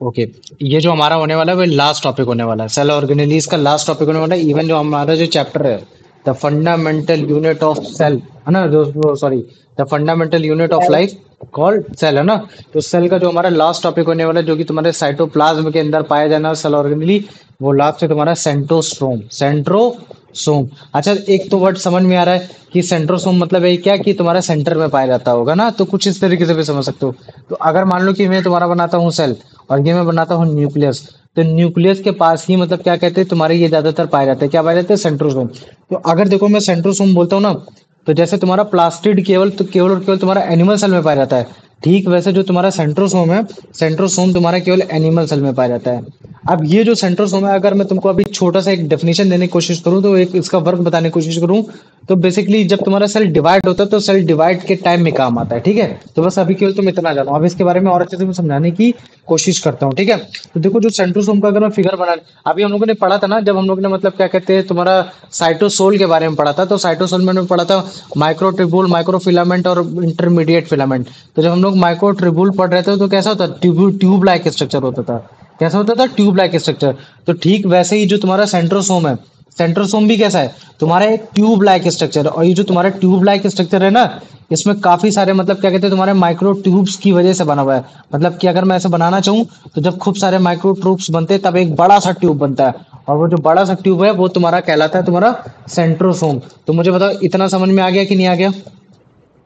Okay. ये जो हमारा होने वाला है वो लास्ट टॉपिक होने वाला है, सेल ऑर्गेनेलीज का लास्ट टॉपिक होने वाला है। इवन जो हमारा जो चैप्टर है, the fundamental unit of cell, है ना, जो sorry, the fundamental unit of life called cell, है ना। तो सेल का जो हमारा लास्ट टॉपिक होने वाला है, जो कि तुम्हारे साइटोप्लाज्म के अंदर पाया जाना सेल ऑर्गेनेली, वो लास्ट है तुम्हारा सेंट्रोसोम। सेंट्रोसोम। अच्छा, एक तो वर्ड समझ में आ रहा है कि सेंट्रोसोम मतलब है क्या, कि तुम्हारा सेंटर में पाया जाता होगा ना, तो कुछ इस तरीके से भी समझ सकते हो। तो अगर मान लो कि मैं तुम्हारा बनाता हूँ सेल, और ये मैं बनाता हूँ न्यूक्लियस, तो न्यूक्लियस के पास ही मतलब क्या कहते हैं तुम्हारे, ये ज्यादातर पाए जाते हैं, क्या पाए जाते हैं, सेंट्रोसोम। तो अगर देखो मैं सेंट्रोसोम बोलता हूँ ना, तो जैसे तुम्हारा प्लास्टिड केवल तो केवल और केवल तुम्हारा एनिमल सेल में पाया जाता है, ठीक वैसे जो तुम्हारा सेंट्रोसोम है, सेंट्रोसोम तुम्हारा केवल एनिमल सेल में पाया जाता है। अब ये जो सेंट्रोसोम है, अगर मैं तुमको अभी छोटा सा एक डेफिनेशन देने की कोशिश करूं, तो एक इसका वर्क बताने की कोशिश करूं, तो बेसिकली जब तुम्हारा सेल डिवाइड होता है, तो सेल डिवाइड के टाइम में काम आता है, ठीक है। तो बस अभी केवल तुम इतना जानो, अब इसके बारे में और अच्छे से मैं समझाने की कोशिश करता हूँ, ठीक है। तो देखो जो सेंट्रोसोम का अगर मैं फिगर बना, अभी हम लोगों ने पढ़ा था ना, जब हम लोग ने मतलब क्या कहते हैं तुम्हारा साइटोसोल के बारे में पढ़ा था, तो साइटोसोल में हमने पढ़ा था माइक्रोट्यूबुल, माइक्रोफिलामेंट और इंटरमीडिएट फिलामेंट। तो जब हम लोग माइक्रोट्यूबुल पढ़ रहे थे, तो कैसा होता था, ट्यूब लाइक स्ट्रक्चर होता था। कैसा होता था, ट्यूब लाइक स्ट्रक्चर। तो ठीक वैसे ही जो तुम्हारा सेंट्रोसोम है, सेंट्रोसोम भी कैसा है, तुम्हारा एक ट्यूब लाइक स्ट्रक्चर। और ये जो तुम्हारा ट्यूब लाइक स्ट्रक्चर है ना, इसमें काफी सारे मतलब क्या कहते हैं तुम्हारे माइक्रो ट्यूब्स की वजह से बना हुआ है। मतलब कि अगर मैं ऐसे बनाना चाहूँ, तो जब खूब सारे माइक्रो ट्यूब्स बनते हैं, तब एक बड़ा सा ट्यूब बनता है। और वो जो बड़ा सा ट्यूब है, वो तुम्हारा कहलाता है तुम्हारा सेंट्रोसोम। तो मुझे बताओ, इतना समझ में आ गया कि नहीं आ गया।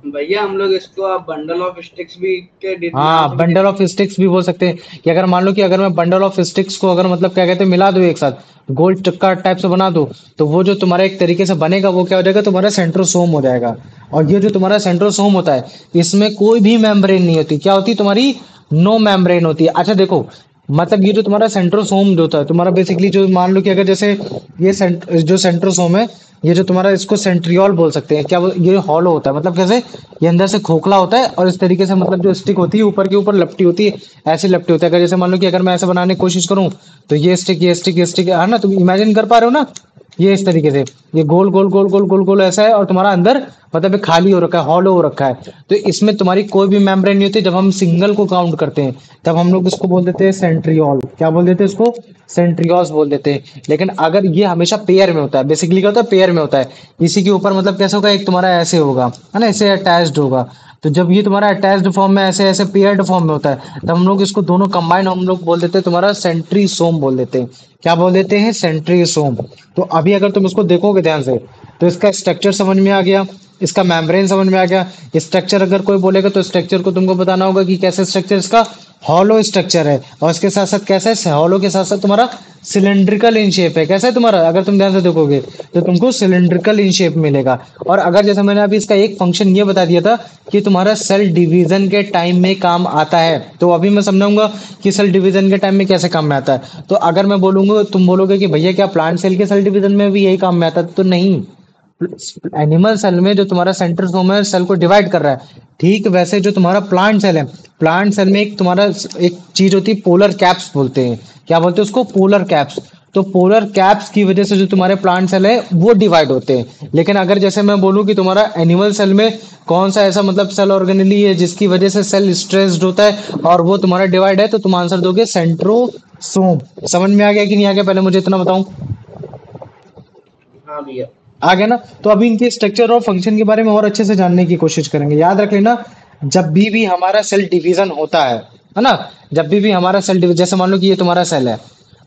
भैया हम लोग इसको आप बंडल ऑफ स्टिक्स भी के नाम हाँ, से भी बंडल ऑफ स्टिक्स भी बोल सकते हैं, कि अगर मान लो कि अगर मैं बंडल ऑफ स्टिक्स को अगर मतलब क्या कहते हैं मिला दूं एक साथ, गोल चक्का टाइप से बना दूं, तो वो जो तुम्हारा एक तरीके से बनेगा, वो क्या हो जाएगा, तुम्हारा सेंट्रोसोम हो जाएगा। और ये जो तुम्हारा सेंट्रोसोम होता है, इसमें कोई भी मेम्ब्रेन नहीं होती, क्या होती है तुम्हारी, नो मेम्ब्रेन होती है। अच्छा देखो, मतलब ये जो तुम्हारा सेंट्रोसोम जो होता है तुम्हारा, बेसिकली जो मान लो कि अगर जैसे ये जो सेंट्रोसोम है, ये जो तुम्हारा इसको सेंट्रियोल बोल सकते हैं, क्या ये हॉलो होता है, मतलब कैसे, ये अंदर से खोखला होता है, और इस तरीके से मतलब जो स्टिक होती है ऊपर के ऊपर लपटी होती है, ऐसी लपटी होती है। अगर जैसे मान लो कि अगर मैं ऐसे बनाने की कोशिश करूं, तो ये स्टिक, ये स्टिक, ये स्टिक है ना, तुम इमेजिन कर पा रहे हो ना, ये इस तरीके से, ये गोल गोल गोल गोल गोल गोल ऐसा है, और तुम्हारा अंदर मतलब ये खाली हो रखा है, हॉलो हो रखा है। तो इसमें तुम्हारी कोई भी मेम्ब्रेन नहीं होती। जब हम सिंगल को काउंट करते हैं, तब हम लोग इसको बोल देते हैं सेंट्रियोल। क्या बोल देते हैं इसको, सेंट्रियोल्स बोल देते हैं। लेकिन अगर ये हमेशा पेयर में होता है, बेसिकली क्या होता है, पेयर में होता है। इसी के ऊपर मतलब कैसे होगा, एक तुम्हारा ऐसे होगा, है ना, ऐसे अटैच्ड होगा। तो जब ये तुम्हारा अटैच्ड फॉर्म में ऐसे ऐसे पेयर्ड फॉर्म में होता है, तब हम लोग इसको दोनों कंबाइन हम लोग बोल देते हैं तुम्हारा सेंट्रीसोम बोल देते हैं। क्या बोल देते हैं, सेंट्रीसोम। तो अभी अगर तुम इसको देखोगे ध्यान से, तो इसका स्ट्रक्चर समझ में आ गया, इसका मेम्ब्रेन समझ में आ गया। स्ट्रक्चर अगर कोई बोलेगा, तो स्ट्रक्चर को तुमको बताना होगा कि कैसे स्ट्रक्चर इसका हॉलो स्ट्रक्चर है, और इसके साथ साथ कैसा है, हॉलो के साथ साथ तुम्हारा सिलेंड्रिकल इन शेप है। कैसा है तुम्हारा, अगर तुम ध्यान से देखोगे, तो तुमको सिलेंड्रिकल इन शेप मिलेगा। और अगर जैसे मैंने अभी इसका एक फंक्शन ये बता दिया था, कि तुम्हारा सेल डिवीजन के टाइम में काम आता है, तो अभी मैं समझाऊंगा कि सेल डिवीजन के टाइम में कैसे काम में आता है। तो अगर मैं बोलूंगा, तुम बोलोगे कि भैया क्या प्लांट सेल के सेल डिवीजन में भी यही काम में आता है, तो नहीं। एनिमल सेल में जो तुम्हारा सेंट्रोसोम है, सेल को डिवाइड कर रहा है, ठीक वैसे जो तुम्हारा प्लांट सेल है, प्लांट सेल में एक तुम्हारा एक चीज होती है, पोलर कैप्स बोलते हैं। क्या बोलते हैं उसको, पोलर कैप्स। तो पोलर कैप्स की वजह से जो तुम्हारे प्लांट सेल है, वो डिवाइड होते हैं। लेकिन अगर जैसे मैं बोलूं कि तुम्हारा एनिमल सेल में कौन सा ऐसा मतलब सेल ऑर्गेनली है जिसकी वजह से सेल स्ट्रेस्ड होता है और वो तुम्हारा डिवाइड है, तो तुम आंसर दोगे सेंट्रोसोम। समझ में आ गया कि नहीं आ गया, पहले मुझे इतना बताऊं। हाँ भैया। आ गया ना। तो अभी इनके स्ट्रक्चर और फंक्शन के बारे में और अच्छे से जानने की कोशिश करेंगे। याद रख लेना, जब भी हमारा सेल डिवीजन होता है ना, जब भी हमारा सेल डिवीजन, जैसे मान लो कि ये तुम्हारा सेल है,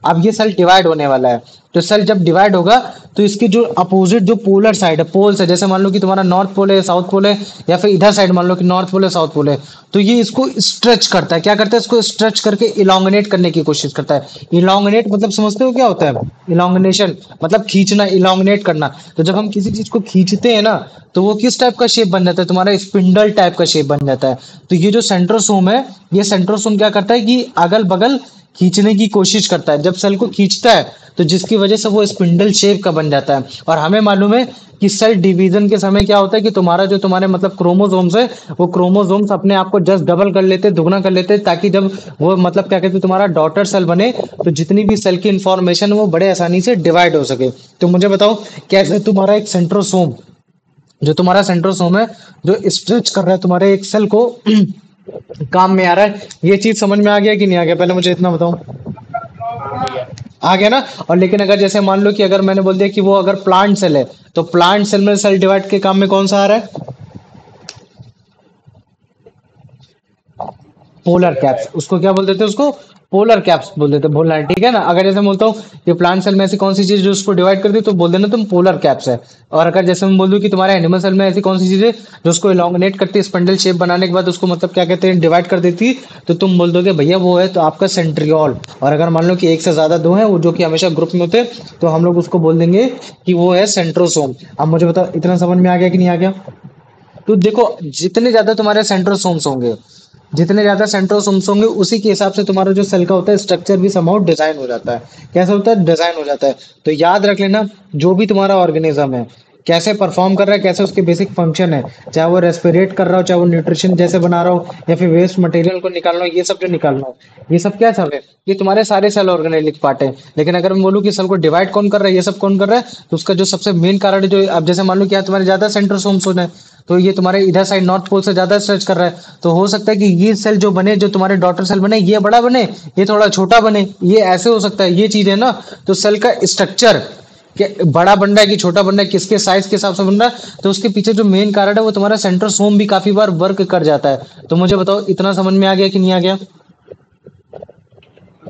अब ये सेल डिवाइड होने वाला है। तो सेल जब डिवाइड होगा, तो इसकी जो अपोजिट जो पोलर साइड है, पोल्स है, जैसे मान लो कि तुम्हारा नॉर्थ पोल है, साउथ पोल है, या फिर इधर साइड मान लो कि नॉर्थ पोल है, साउथ पोल है, तो ये इसको स्ट्रेच करता है। क्या करता है, इसको स्ट्रेच करके इलोंगनेट करने की कोशिश करता है। इलोंगनेट मतलब समझते हो क्या होता है, इलोंगनेशन मतलब खींचना, इलोंगनेट करना। तो जब हम किसी चीज को खींचते हैं ना, तो वो किस टाइप का शेप बन जाता है, तुम्हारा स्पिंडल टाइप का शेप बन जाता है। तो ये जो सेंट्रोसोम है, ये सेंट्रोसोम क्या करता है कि अगल बगल खींचने की कोशिश करता है। जब सेल को खींचता है, तो जिसकी वजह से वो स्पिंडल शेप का बन जाता है। और हमें मालूम है कि सेल डिवीजन के समय क्या होता है, कि तुम्हारा जो तुम्हारे मतलब क्रोमोसोम्स है, वो क्रोमोसोम्स अपने आप को जस्ट डबल कर लेते, दुगना कर लेते, ताकि जब वो मतलब क्या कहते हैं तुम्हारा डॉटर सेल बने, तो जितनी भी सेल की इंफॉर्मेशन वो बड़े आसानी से डिवाइड हो सके। तो मुझे बताओ, कैसे तुम्हारा एक सेंट्रोसोम, जो तुम्हारा सेंट्रोसोम है, जो स्ट्रेच कर रहा है तुम्हारे एक सेल को काम में आ रहा है। ये चीज समझ में आ गया कि नहीं आ गया, पहले मुझे इतना बताओ। हाँ भैया। आ गया ना। और लेकिन अगर जैसे मान लो कि अगर मैंने बोल दिया कि वो अगर प्लांट सेल है, तो प्लांट सेल में सेल डिवाइड के काम में कौन सा आ रहा है? Polar polar caps, type. उसको क्या बोल देते हैं? उसको पोलर कैप्स बोल देते हैं, बोलना है ठीक है ना। अगर जैसे बोलता हूँ कि प्लांट सेल में ऐसी कौन सी चीज जो उसको डिवाइड करती है, तो बोल देना तुम पोलर कैप्स है। और अगर जैसे मैं बोल दूं कि तुम्हारे एनिमल सेल में ऐसी कौन सी चीज है जो उसको इलोंगनेट करती है, स्पंडल शेप बनाने के बाद उसको मतलब क्या कहते हैं, डिवाइड कर देती है, तो तुम बोल दोगे भैया वो है तो आपका सेंट्रियोल। और अगर मान लो कि एक से ज्यादा दो है वो जो कि हमेशा ग्रुप में होते हैं, तो हम लोग उसको बोल देंगे कि वो है सेंट्रोसोम। अब मुझे बताओ इतना समझ में आ गया कि नहीं आ गया? तो देखो, जितने ज्यादा तुम्हारे सेंट्रोसोम्स होंगे, जितने ज्यादा सेंट्रोसोम्स होंगे, उसी के हिसाब से तुम्हारा जो सेल का होता है स्ट्रक्चर भी समहाउ डिजाइन हो जाता है। कैसे होता है? डिजाइन हो जाता है। तो याद रख लेना, जो भी तुम्हारा ऑर्गेनिज्म है कैसे परफॉर्म कर रहा है, कैसे उसके बेसिक फंक्शन है, चाहे वो रेस्पिरेट कर रहा हो, चाहे वो न्यूट्रिशन जैसे बना रहा हो, या फिर वेस्ट मटेरियल को निकालना हो, ये सब जो निकालना हो, ये सब क्या सब है? ये तुम्हारे सारे सेल ऑर्गेनेलिक पार्ट है। लेकिन अगर मैं बोलूँ कि सेल को डिवाइड कौन कर रहा है, ये सब कौन कर रहा है, तो उसका जो सबसे मेन कारण है, जो अब जैसे मान लो कि तुम्हारे ज्यादा सेंट्रोसोम्स होने हैं, तो ये तुम्हारे इधर साइड नॉर्थ पोल से ज्यादा स्ट्रेच कर रहा है, तो हो सकता है कि ये सेल जो बने, जो तुम्हारे डॉटर सेल बने, ये बड़ा बने, ये थोड़ा छोटा बने, ये ऐसे हो सकता है, ये चीज है ना। तो सेल का स्ट्रक्चर कि बड़ा बन रहा है कि छोटा बन रहा है, किसके साइज के हिसाब से बन रहा है, तो उसके पीछे जो मेन कारण है वो तुम्हारा सेंट्रोसोम भी काफी बार वर्क कर जाता है। तो मुझे बताओ इतना समझ में आ गया कि नहीं आ गया?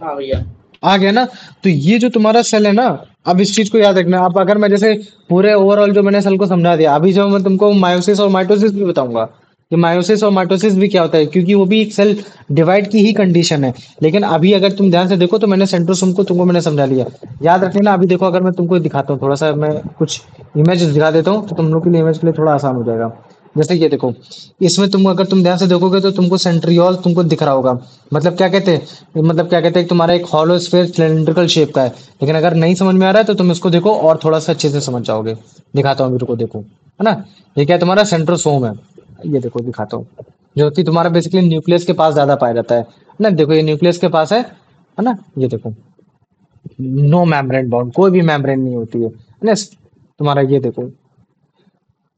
हाँ भैया। आ गया ना। तो ये जो तुम्हारा सेल है ना, अब इस चीज को याद रखना। अब अगर मैं जैसे पूरे ओवरऑल जो मैंने सेल को समझा दिया, अभी जो मैं तुमको मायोसिस और माइटोसिस भी बताऊंगा कि मायोसिस और माइटोसिस भी क्या होता है, क्योंकि वो भी एक सेल डिवाइड की ही कंडीशन है। लेकिन अभी अगर तुम ध्यान से देखो तो मैंने सेंट्रोसोम को तुमको मैंने समझा लिया। याद रख लेना। अभी देखो, अगर मैं तुमको दिखाता हूँ, थोड़ा सा मैं कुछ इमेज दिखा देता हूँ, तो तुम लोग के लिए, इमेज के लिए थोड़ा आसान हो जाएगा। जैसे ये देखो, इसमें तुम अगर तुम ध्यान से देखोगे तो तुमको सेंट्रियोल तुमको दिख रहा होगा। मतलब क्या कहते हैं, मतलब क्या कहते हैं, तुम्हारा एक हॉलो स्फीयर सिलेंड्रिकल शेप का है। लेकिन अगर नहीं समझ में आ रहा है तो तुम इसको देखो और थोड़ा सा अच्छे से समझ जाओगे। दिखाता हूँ, मेरे को देखो, है ना। ये क्या है? तुम्हारा सेंट्रोसोम है। ये देखो दिखाता हूँ, जो कि तुम्हारा बेसिकली न्यूक्लियस के पास ज्यादा पाया जाता है ना। देखो ये न्यूक्लियस के पास है ना। ये देखो, नो मेम्ब्रेन बाउंड, कोई भी मेम्ब्रेन नहीं होती है ना। तुम्हारा ये देखो,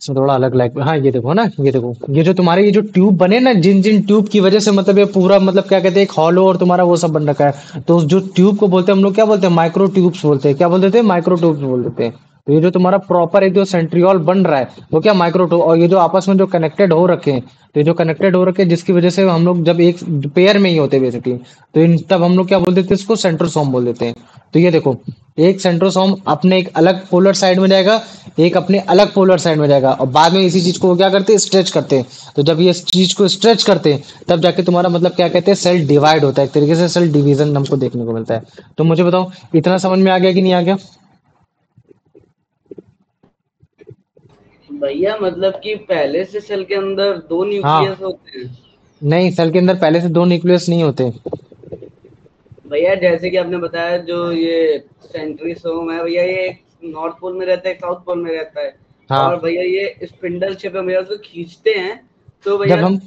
इसमें थोड़ा अलग लाइक, हाँ ये देखो ना, ये देखो, ये जो तुम्हारे ये जो ट्यूब बने ना, जिन जिन ट्यूब की वजह से मतलब ये पूरा मतलब क्या कहते हैं, एक हॉलो और तुम्हारा वो सब बन रखा है। तो उस जो ट्यूब को बोलते हैं हम लोग, क्या बोलते हैं? माइक्रो ट्यूब्स बोलते हैं। क्या बोल देते हैं? माइक्रो ट्यूब्स बोल देते हैं। तो ये जो तुम्हारा प्रॉपर एक जो सेंट्रियोल बन रहा है, वो क्या माइक्रो ट्यूब, और ये जो आपस में जो कनेक्टेड हो रखे हैं, तो ये जो कनेक्टेड हो रखे हैं, जिसकी वजह से हम लोग जब एक पेयर में ही होते हैं बेसिकली, तो इन तब हम लोग क्या बोल देते हैं? इसको सेंट्रोसोम बोल देते हैं। तो ये देखो, एक सेंट्रोसोम अपने एक अलग पोलर साइड में जाएगा, एक अपने अलग पोलर साइड में जाएगा, और बाद में इसी चीज को वो क्या करते हैं? स्ट्रेच करते हैं। तो जब ये इस चीज को स्ट्रेच करते हैं, तब जाके तुम्हारा मतलब क्या कहते हैं, सेल डिवाइड होता है। एक तरीके से सेल डिवीजन हमको देखने को मिलता है। तो मुझे बताओ इतना समझ में आ गया कि नहीं आ गया? भैया मतलब कि पहले से सेल के अंदर दो न्यूक्लियस हाँ। होते हैं? नहीं, सेल के अंदर पहले से दो न्यूक्लियस नहीं होते। भैया जैसे कि आपने बताया जो ये सेंट्रीसोम है भैया, ये एक नॉर्थ पोल में रहता है, एक साउथ पोल में रहता है। और हाँ। भैया ये स्पिंडल शेप में भैया उसको खींचते हैं तो जब भैया। हम,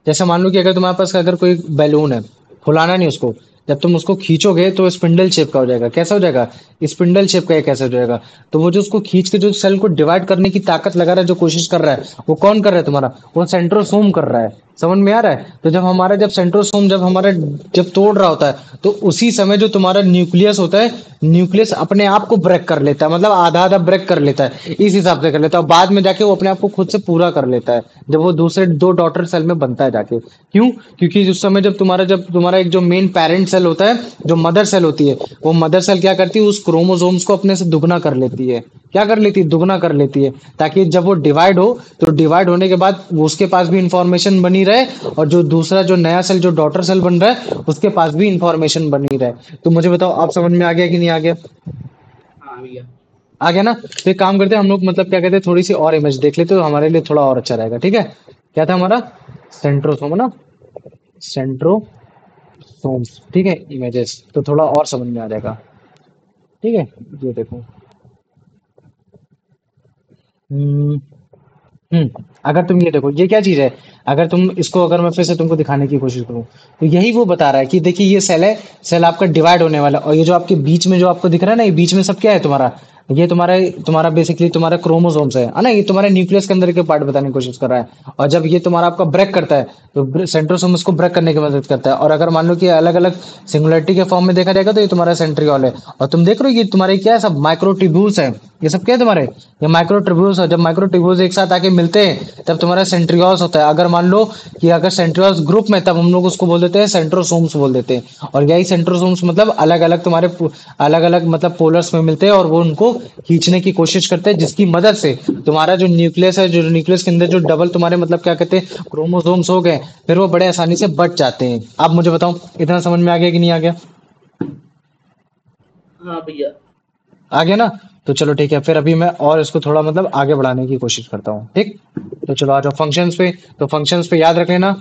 जैसे मान लो कि अगर तुम्हारे पास अगर कोई बैलून है, फुलाना नहीं उसको, जब तुम उसको खींचोगे तो स्पिंडल शेप का हो जाएगा। कैसा हो जाएगा? स्पिंडल शेप का। ये कैसे हो जाएगा? तो वो जो उसको खींच के जो सेल को डिवाइड करने की ताकत लगा रहा है, जो कोशिश कर रहा है, वो कौन कर रहा है तुम्हारा? वो सेंट्रोसोम कर रहा है। समझ में आ रहा है? तो जब हमारा जब सेंट्रोसोम जब हमारा जब तोड़ रहा होता है, तो उसी समय जो तुम्हारा न्यूक्लियस होता है, न्यूक्लियस अपने आप को ब्रेक कर लेता है, मतलब आधा आधा ब्रेक कर लेता है, इस हिसाब से कर लेता है। और बाद में जाके वो अपने आप को खुद से पूरा कर लेता है, जब वो दूसरे दो डॉटर सेल में बनता है जाके। क्यों? क्योंकि उस समय जब तुम्हारा एक जो मेन पेरेंट सेल होता है, जो मदर सेल होती है, वो मदर सेल क्या करती है? उस क्रोमोसोम्स को अपने से दुगना कर लेती है। क्या कर लेती है? दुगना कर लेती है, ताकि जब वो डिवाइड हो, तो डिवाइड होने के बाद वो उसके पास भी इंफॉर्मेशन बनी रहे, और जो दूसरा जो नया सेल जो डॉटर सेल बन रहा है, उसके पास भी इंफॉर्मेशन बनी रहे। तो मुझे बताओ आप समझ में आ गया कि नहीं आ गया? हाँ भैया। आ गया ना। तो एक काम करते हैं हम लोग, मतलब क्या कहते हैं, थोड़ी सी और इमेज देख लेते तो हमारे लिए थोड़ा और अच्छा रहेगा, ठीक है? क्या था हमारा? सेंट्रोसोम ना, सेंट्रोसोम्स, ठीक है। इमेजेस तो थोड़ा और समझ में आ जाएगा, ठीक है। ये देखो, हम्म अगर तुम ये देखो, ये क्या चीज है? अगर तुम इसको, अगर मैं फिर से तुमको दिखाने की कोशिश करूं, तो यही वो बता रहा है कि देखिए ये सेल है, सेल आपका डिवाइड होने वाला है, और ये जो आपके बीच में जो आपको दिख रहा है ना, ये बीच में सब क्या है तुम्हारा? ये तुम्हारा तुम्हारा बेसिकली तुम्हारा क्रोमोसोम्स है ना, ये तुम्हारे न्यूक्लियस के अंदर के पार्ट बताने की कोशिश कर रहा है। और जब ये तुम्हारा आपका ब्रेक करता है तो सेंट्रोसोम इसको ब्रेक करने की मदद करता है। और अगर मान लो कि अलग अलग सिंगुलरिटी के फॉर्म में देखा जाएगा तो ये तुम्हारा सेंट्रियोल है। और तुम देख रहे हो ये तुम्हारे क्या है, सब माइक्रोट्यूब्यूल्स है। ये सब क्या है तुम्हारे, ये माइक्रोट्यूब्यूल्स है। जब माइक्रोट्यूब्यूल्स एक साथ आके मिलते हैं तब तुम्हारा सेंट्रियोल्स होता है। अगर मान लो कि अगर सेंट्रियोल्स ग्रुप में, तब हम लोग उसको बोल देते हैं सेंट्रोसोम्स बोल देते हैं। और यही सेंट्रोसोम्स मतलब अलग अलग तुम्हारे अलग अलग मतलब पोलर्स में मिलते हैं और वो उनको खींचने की कोशिश करते हैं, जिसकी मदद से तुम्हारा जो न्यूक्लियस है, जो न्यूक्लियस के अंदर जो डबल तुम्हारे मतलब क्या कहते हैं क्रोमोसोम्स हो गए, फिर वो बड़े आसानी से बच जाते हैं। आप मुझे बताओ इतना समझ में आ गया कि नहीं आ गया? हाँ भैया। आ गया ना? तो चलो ठीक है, फिर अभी मैं और इसको थोड़ा मतलब आगे बढ़ाने की कोशिश करता हूँ, ठीक। तो चलो आ जाओ फंक्शंस पे। तो फंक्शंस पे याद रख लेना,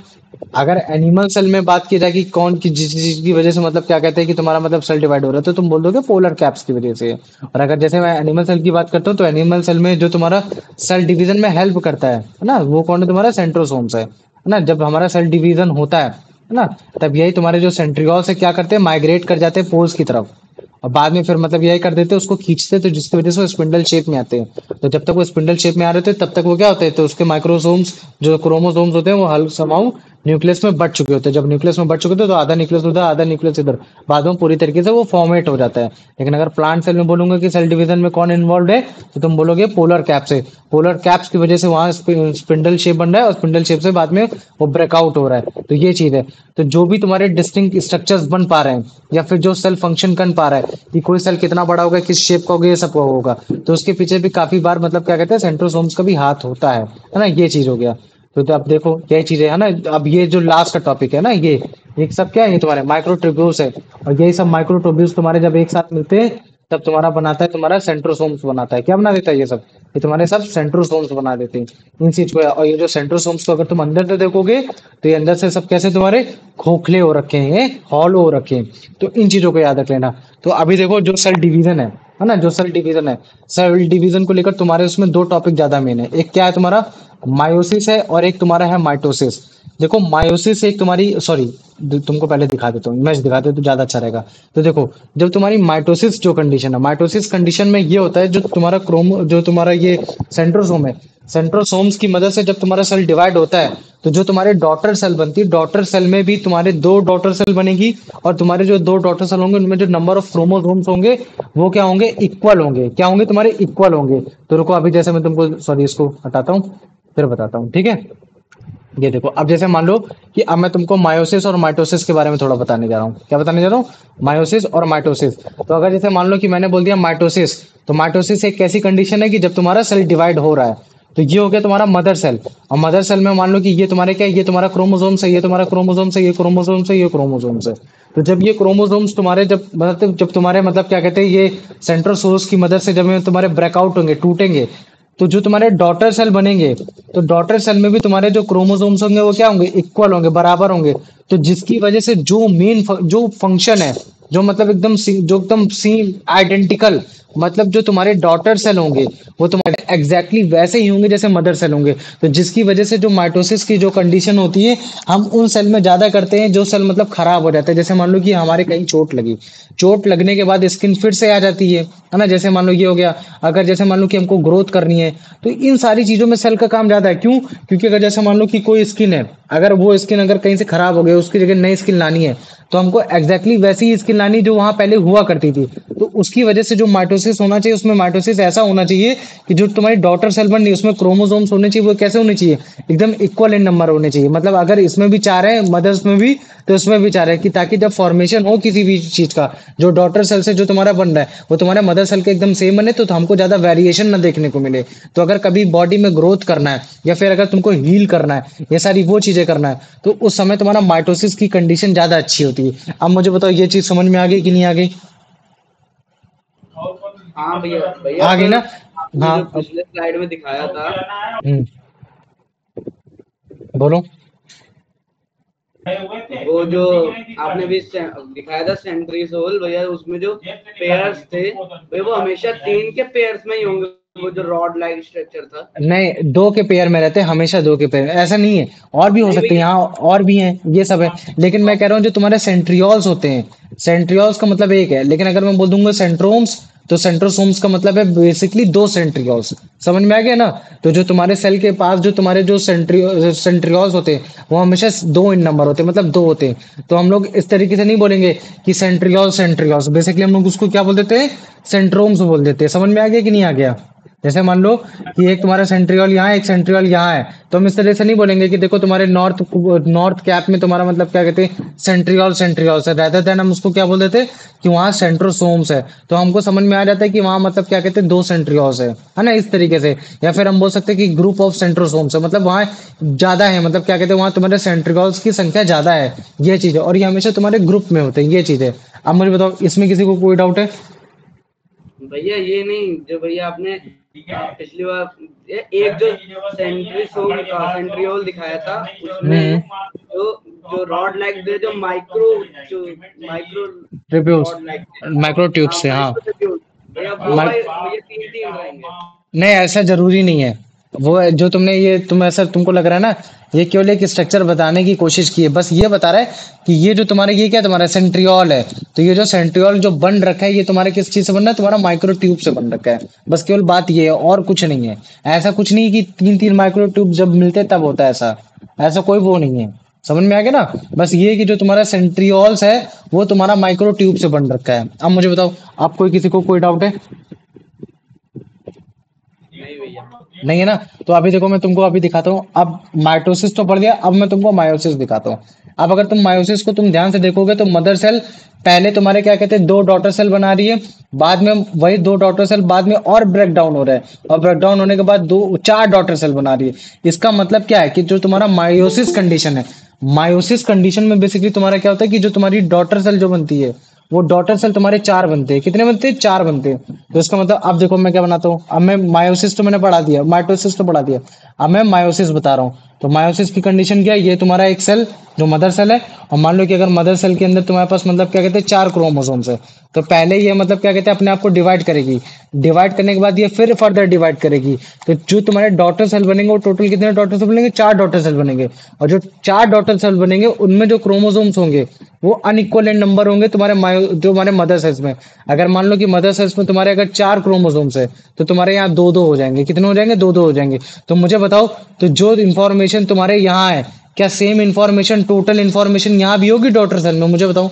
अगर एनिमल सेल में बात की जाए कि कौन की जिस चीज की वजह से मतलब क्या कहते हैं कि तुम्हारा मतलब सेल डिवाइड हो रहा है, तो तुम बोल दोगे पोलर कैप्स की वजह से। और अगर जैसे मैं एनिमल सेल की बात करता हूँ, तो एनिमल सेल में जो तुम्हारा सेल डिवीजन में हेल्प करता है ना, वो कौन है? तुम्हारा सेंट्रोसोम्स है ना। जब हमारा सेल डिवीजन होता है ना, तब यही तुम्हारे जो सेंट्रियोल्स है क्या करते हैं, माइग्रेट कर जाते हैं पोल्स की तरफ। और बाद में फिर मतलब यही कर देते हैं, उसको खींचते, तो जिसकी वजह से वो स्पिंडल शेप में आते हैं। तो जब तक वो स्पिंडल शेप में आ रहे थे तब तक वो क्या होते हैं, तो उसके माइक्रोसोम्स जो क्रोमोसोम्स होते हैं वो हल समाउ न्यूक्लियस में बढ़ चुके होते हैं। जब न्यूक्लियस में बढ़ चुके थे तो आधा न्यूक्लियस उधर आधा न्यूक्लियस इधर, बाद में पूरी तरीके से वो फॉर्मेट हो जाता है। लेकिन अगर प्लांट सेल में बोलूंगा कि सेल डिवीजन में कौन इन्वॉल्व है, तो तुम बोलोगे पोलर कैप से। पोलर कैप्स की वजह से वहां स्पिंडल शेप बन रहा है और स्पिंडल शेप से बाद में वो ब्रेकआउट हो रहा है। तो ये चीज है। तो जो भी तुम्हारे डिस्टिंक्ट स्ट्रक्चर्स बन पा रहे हैं या फिर जो सेल फंक्शन कर पा रहा है कि कोई सेल कितना बड़ा होगा, किस शेप का होगा, ये सब का होगा, तो उसके पीछे भी काफी बार मतलब क्या कहते हैं सेंट्रोसोम्स का भी हाथ होता है ना। ये चीज हो गया। तो अब देखो यही चीज है ना। अब ये जो लास्ट का टॉपिक है ना, ये एक सब क्या है, ये तुम्हारे माइक्रोट्यूब्यूल्स है। और यही सब माइक्रोट्यूब्यूल्स तुम्हारे जब एक साथ मिलते हैं तब तुम्हारा बनाता है, तुम्हारा सेंट्रोसोम्स बनाता है। क्या बना देता है ये सब? ये तुम्हारे सब सेंट्रोसोम्स बना देते हैं इन चीज को। और ये जो सेंट्रोसोम्स को अगर तुम अंदर से देखोगे तो ये अंदर से सब कैसे तुम्हारे खोखले हो रखे हैं, हॉलो हो रखे हैं। तो इन चीजों को याद रख लेना। तो अभी देखो जो सेल डिवीजन है ना, जो सेल डिवीजन है, सेल डिवीजन को लेकर तुम्हारे उसमें दो टॉपिक ज्यादा मेन है। एक क्या है तुम्हारा मायोसिस है और एक तुम्हारा है माइटोसिस। देखो मायोसिस एक तुम्हारी सॉरी, तुमको पहले दिखा देता हूँ, इमेज दिखा दे तो ज्यादा अच्छा रहेगा। तो देखो जब तुम्हारी माइटोसिस जो कंडीशन है, माइटोसिस कंडीशन में ये होता है जो तुम्हारा जो तुम्हारा ये सेंट्रोसोम है, सेंट्रोसोम्स की मदद से जब तुम्हारा सेल डिवाइड होता है तो जो तुम्हारे डॉटर सेल बनती है, डॉटर सेल में भी तुम्हारे दो डॉटर सेल बनेगी। और तुम्हारे जो दो डॉटर सेल होंगे उनमें जो नंबर ऑफ क्रोमोसोम्स होंगे वो क्या होंगे, इक्वल होंगे। क्या होंगे तुम्हारे? इक्वल होंगे। तो रुको अभी जैसे मैं तुमको सॉरी इसको हटाता हूँ फिर बताता हूँ, ठीक है। ये देखो अब जैसे मान लो कि अब मैं तुमको मायोसिस और माइटोसिस के बारे में थोड़ा बताने जा रहा हूँ। क्या बताने जा रहा हूँ? मायोसिस और माइटोसिस। तो अगर जैसे मान लो कि मैंने बोल दिया माइटोसिस, तो माइटोसिस एक ऐसी कंडीशन है कि जब तुम्हारा सेल डिवाइड हो रहा है, तो ये हो गया तुम्हारा मदर सेल। और मदर सेल में मान लो कि ये तुम्हारे क्या है, ये तुम्हारा क्रोमोसोम्स है, ये तुम्हारा क्रोमोसोम्स है, ये क्रोमोसोम्स है, ये क्रोमोसोम्स है। तो जब ये क्रोमोसोम्स तुम्हारे जब तुम्हारे मतलब क्या कहते हैं ये सेंट्रोसोर्स की मदद से जब ये तुम्हारे ब्रेकआउट होंगे, टूटेंगे, तो जो तुम्हारे डॉटर सेल बनेंगे, तो डॉटर सेल में भी तुम्हारे जो क्रोमोसोम्स होंगे वो क्या होंगे, इक्वल होंगे, बराबर होंगे। तो जिसकी वजह से जो जो फंक्शन है, जो मतलब जो एकदम सेम आइडेंटिकल, मतलब जो तुम्हारे डॉटर सेल होंगे वो तुम्हारे एग्जैक्टली वैसे ही होंगे जैसे मदर सेल होंगे। तो जिसकी वजह से जो माइटोसिस की जो कंडीशन होती है, हम उन सेल में ज्यादा करते हैं जो सेल मतलब खराब हो जाते हैं। जैसे मान लो कि हमारे कहीं चोट लगी, चोट लगने के बाद स्किन फिर से आ जाती है ना। जैसे मान लो ये हो गया, अगर जैसे मान लो कि हमको ग्रोथ करनी है, तो इन सारी चीजों में सेल का काम ज्यादा है। क्यों? क्योंकि अगर जैसे मान लो कि कोई स्किन है, अगर वो स्किन अगर कहीं से खराब हो गई, उसकी जगह नई स्किन लानी है, तो हमको एग्जैक्टली वैसी ही स्किन लानी जो वहां पहले हुआ करती थी। तो उसकी वजह से जो माइटोसिस होना चाहिए, उसमें माइटोसिस ऐसा होना चाहिए कि जो तुम्हारी डॉटर सेल बन रही है उसमें क्रोमोसोम्स होने चाहिए, वो कैसे होने चाहिए, एकदम इक्वल इन नंबर होने चाहिए। मतलब अगर इसमें भी चाह रहे हैं मदर्स में भी, तो इसमें भी चाह रहे हैं कि ताकि जब फॉर्मेशन हो किसी भी चीज का, जो डॉटर सेल से जो तुम्हारा बन रहा है वो तुम्हारे मदर सेल के एकदम सेम बने, तो हमको ज्यादा वेरिएशन ना देखने को मिले। तो अगर कभी बॉडी में ग्रोथ करना है या फिर अगर तुमको हील करना है, ये सारी वो चीजें करना है, तो उस समय तुम्हारा माइटोसिस की कंडीशन ज्यादा अच्छी होती है। अब मुझे बताओ ये चीज समझ में आ गई कि नहीं आ गई? हाँ भैया। भैया आ गई पर ना? आपने हाँ जो पिछले स्लाइड में दिखाया था, हम्म, बोलो। वो जो आपने भी दिखाया था सेंट्रीजोल, भैया उसमें जो पेयर्स थे भैया वो हमेशा तीन के पेयर्स में ही होंगे, वो जो रॉड लाइक स्ट्रक्चर था। नहीं, दो के पेयर में रहते हैं हमेशा, दो के पेयर ऐसा नहीं है, और भी हो नहीं सकते हैं भैया। यहाँ, और भी हैं, ये सब है। लेकिन मैं कह रहा हूँ जो तुम्हारे सेंट्रियोल्स होते हैं, सेंट्रियोल्स का मतलब एक है। लेकिन अगर मैं बोल दूंगा सेंट्रोम्स, तो सेंट्रोसोम्स का मतलब है बेसिकली दो सेंट्रियोल्स। समझ में आ गया ना? तो जो तुम्हारे सेल के पास जो तुम्हारे जो सेंट्रियोल्स होते हैं वो हमेशा दो इन नंबर होते हैं, मतलब दो होते हैं। तो हम लोग इस तरीके से नहीं बोलेंगे कि सेंट्रियोल्स सेंट्रियोल्स, बेसिकली हम लोग उसको क्या बोल देते हैं, सेंट्रोम्स बोल देते हैं। समझ में आ गया कि नहीं आ गया? जैसे मान लो कि एक तुम्हारा सेंट्रियोल यहाँ है, एक सेंट्रियोल यहाँ है, तो हम इस तरह से नहीं बोलेंगे कि देखो तुम्हारे नॉर्थ नॉर्थ कैप में तुम्हारा मतलब क्या कहते हैं, सेंट्रियोल सेंट्रियोल्स है, रेदर देन हम उसको क्या बोल देते हैं कि वहाँ सेंट्रोसोम्स है। तो हमको समझ में आ जाता है कि वहाँ मतलब क्या कहते हैं, दो सेंट्रियोल्स है ना, इस तरीके से। या फिर हम बोल सकते हैं कि ग्रुप ऑफ सेंट्रोसोम्स है, मतलब वहाँ ज्यादा है, मतलब क्या कहते हैं, वहाँ तुम्हारे सेंट्रियोल्स की संख्या ज्यादा है, ये चीज है। और ये हमेशा तुम्हारे ग्रुप में होते हैं, ये चीज है। अब मुझे बताओ, इसमें किसी को कोई डाउट है? भैया ये नहीं, जो भैया आपने पिछली बार एक जो सेंट्रियोल दिखाया था, हम्म। उसमें जो जो रॉड लाइक थे, जो माइक्रो ट्रिब्यूल्स, रॉड लाइक थे। माइक्रो ट्यूब हाँ, से, हाँ। माइक्रो ट्रिब्यूल। भैया वो मा- भाई भैया तीन तीन रहेंगे। नहीं, ऐसा जरूरी नहीं है। वो जो तुमने ये तुम ऐसा तुमको लग रहा है ना, ये केवल एक स्ट्रक्चर बताने की कोशिश की है, बस ये बता रहा है कि ये जो तुम्हारे ये क्या तुम्हारा सेंट्रियोल है। तो ये जो सेंट्रियोल जो बन रखा है, ये तुम्हारे किस चीज से बन रहा है, तुम्हारा माइक्रो ट्यूब से बन रखा है। बस केवल बात ये है, और कुछ नहीं है। ऐसा कुछ नहीं कि तीन तीन माइक्रो ट्यूब जब मिलते हैं तब होता है ऐसा। ऐसा कोई वो नहीं है। समझ में आ गया ना? बस ये है कि जो तुम्हारा सेंट्रियोल्स है वो तुम्हारा माइक्रो ट्यूब से बन रखा है। अब मुझे बताओ, आप कोई किसी को कोई डाउट है? नहीं भैया। नहीं है ना? तो अभी देखो, मैं तुमको अभी दिखाता हूँ। अब माइटोसिस तो पढ़ लिया, अब मैं तुमको मायोसिस दिखाता हूँ। अब अगर तुम मायोसिस को तुम ध्यान से देखोगे तो मदर सेल पहले तुम्हारे क्या कहते हैं, दो डॉटर सेल बना रही है। बाद में वही दो डॉटर सेल बाद में और ब्रेक डाउन हो रहा है, और ब्रेक डाउन होने के बाद दो चार डॉटर सेल बना रही है। इसका मतलब क्या है कि जो तुम्हारा मायोसिस कंडीशन है, मायोसिस कंडीशन में बेसिकली तुम्हारा क्या होता है कि जो तुम्हारी डॉटर सेल जो बनती है, वो डॉटर सेल तुम्हारे चार बनते हैं। कितने बनते हैं? चार बनते हैं। तो इसका मतलब अब देखो मैं क्या बनाता हूँ। अब मैं मायोसिस तो मैंने पढ़ा दिया, माइटोसिस तो पढ़ा दिया, अब मैं मायोसिस बता रहा हूँ। तो मायोसिस की कंडीशन क्या है, ये तुम्हारा एक सेल जो मदर सेल है, और मान लो कि अगर मदर सेल के अंदर तुम्हारे पास मतलब क्या कहते हैं, चार क्रोमोसोम्स है। तो पहले ये मतलब क्या कहते हैं, अपने आप को डिवाइड करेगी। डिवाइड करने के बाद ये फिर फर्दर डिवाइड करेगी। तो जो तुम्हारे डॉटर सेल बनेंगे वो टोटल कितने डॉटर सेल बनेंगे? चार डॉटर सेल बनेंगे। और जो चार डॉटर सेल बनेंगे उनमें जो क्रोमोसोम्स होंगे वो अनइक्वल नंबर होंगे तुम्हारे जो हमारे मदर सेल्स में। अगर मान लो कि मदर सेल्स में तुम्हारे अगर चार क्रोमोसोम्स है, तो तुम्हारे यहाँ दो दो हो जाएंगे। कितने हो जाएंगे? दो दो हो जाएंगे। तो मुझे बताओ, तो जो इन्फॉर्मेशन तुम्हारे यहाँ है, क्या सेम इन्फॉर्मेशन, टोटल इन्फॉर्मेशन यहाँ भी होगी डॉटर सेल में? मुझे बताओ,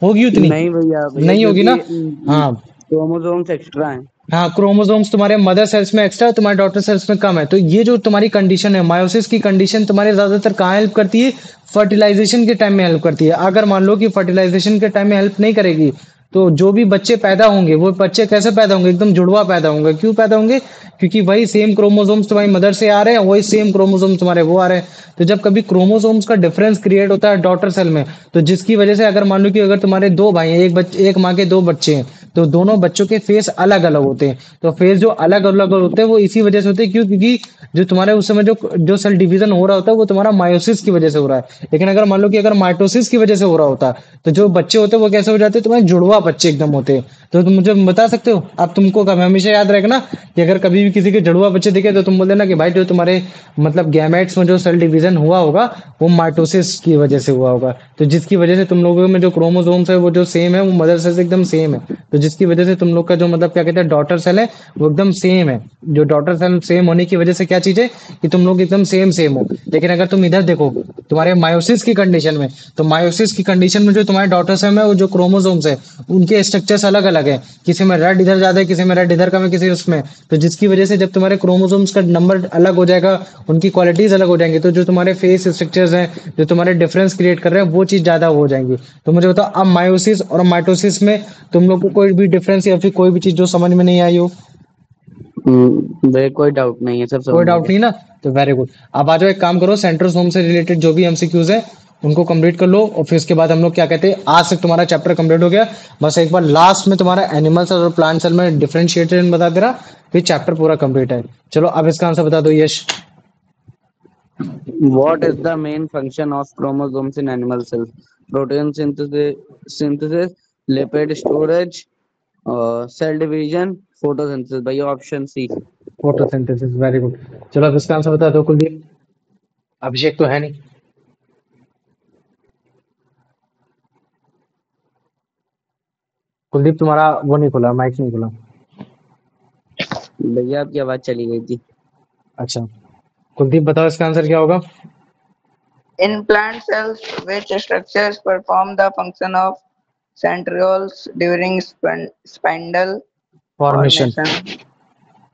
होगी उतनी? नहीं भैया, भैया नहीं होगी क्योंकि ना? हाँ। क्रोमोसोम्स एक्स्ट्रा हैं। हाँ, क्रोमोसोम्स तुम्हारे मदर सेल्स में एक्स्ट्रा है, तुम्हारे डॉटर सेल्स में कम है। तो ये जो तुम्हारी कंडीशन है, मायोसिस की कंडीशन, तुम्हारे ज्यादातर कहाँ हेल्प करती है? फर्टिलाइजेशन के टाइम में हेल्प करती है। अगर मान लो कि फर्टिलाइजेशन के टाइम में हेल्प नहीं करेगी, तो जो भी बच्चे पैदा होंगे वो बच्चे कैसे पैदा होंगे? एकदम जुड़वा पैदा होंगे। क्यों पैदा होंगे? क्योंकि वही सेम क्रोमोसोम्स तुम्हारी मदर से आ रहे हैं, वही सेम क्रोमोसोम्स तुम्हारे वो आ रहे हैं। तो जब कभी क्रोमोसोम्स का डिफरेंस क्रिएट होता है डॉटर सेल में, तो जिसकी वजह से अगर मान लो कि अगर तुम्हारे दो भाई हैं, एक माँ के दो बच्चे हैं, तो दोनों बच्चों के फेस अलग अलग होते हैं। तो फेस जो अलग अलग होते हैं वो इसी वजह से होते हैं, क्यों? क्योंकि जो तुम्हारे उस समय जो जो सेल डिवीजन हो रहा होता है वो तुम्हारा मायोसिस की वजह से हो रहा है। लेकिन अगर मान लो कि अगर माइटोसिस की वजह से हो रहा होता, तो जो बच्चे होते हैं वो कैसे हो जाते हैं? तुम्हारे जुड़वा बच्चे एकदम होते हैं। तो तुम मुझे बता सकते हो? अब तुमको कभी हमेशा याद रहेगा ना कि अगर कभी भी किसी के जुड़वा बच्चे दिखे तो तुम बोल देना कि भाई जो तुम्हारे मतलब गैमेट्स में जो सेल डिवीजन हुआ होगा वो माइटोसिस की वजह से हुआ होगा। तो जिसकी वजह से तुम लोगों में जो क्रोमोसोम्स है वो जो सेम है, वो मदर सेल से एकदम सेम है। तो जिसकी वजह से तुम लोग का जो मतलब क्या कहते हैं डॉटर सेल है वो एकदम सेम है। जो डॉटर सेल सेम होने की वजह से क्या चीज है कि तुम लोग एकदम सेम सेम हो। लेकिन अगर तुम इधर देखो तुम्हारे मायोसिस की कंडीशन में, तो मायोसिस की कंडीशन में जो तुम्हारे डॉटर सेल है वो जो क्रोमोसोम्स है उनके स्ट्रक्चर्स अलग अलग है। किसी में रेड इधर ज्यादा है, किसी में रेड इधर कम है, किसी उसमें। तो जिसकी वजह से जब तुम्हारे क्रोमोसोम्स का नंबर अलग हो जाएगा, उनकी क्वालिटीज अलग हो जाएंगी, तो जो तुम्हारे फेस स्ट्रक्चर्स हैं जो तुम्हारे डिफरेंस क्रिएट कर रहे हैं वो चीज ज्यादा हो जाएंगी। तो मुझे बताओ, अब मायोसिस और माइटोसिस में तुम लोग को कोई भी डिफरेंस या फिर कोई भी चीज जो समझ में नहीं आई हो? भैया कोई डाउट नहीं है, सब समझ कोई में आ डाउट गया। नहीं ना? तो वेरी गुड। अब आ जाओ, एक काम करो, सेंट्रोसोम से रिलेटेड जो भी एमसीक्यूज है उनको कंप्लीट कर लो, और फिर उसके बाद हम लोग क्या कहते हैं, आज से तुम्हारा चैप्टर कंप्लीट हो गया। बस एक बार लास्ट में तुम्हारा एनिमल्स और प्लांट सेल में डिफरेंशिएशन बता दे रहा, फिर चैप्टर पूरा कंप्लीट है। चलो अब इसका आंसर बता दो, यश। What is the main function of chromosomes in animal cells? Protein synthesis, lipid storage, cell division, photosynthesis. भैया option C. Photosynthesis, very good. चलो अब इसका आंसर बता दो कुलदीप। अभिषेक तो है नहीं। कुलदीप तुम्हारा वो नहीं खुला, माइक नहीं खुला। भैया आपकी आवाज चली गई थी। अच्छा, कुलदीप बताओ इसका आंसर क्या होगा? In plant cells, which structures perform the function of centrioles during spindle formation. formation?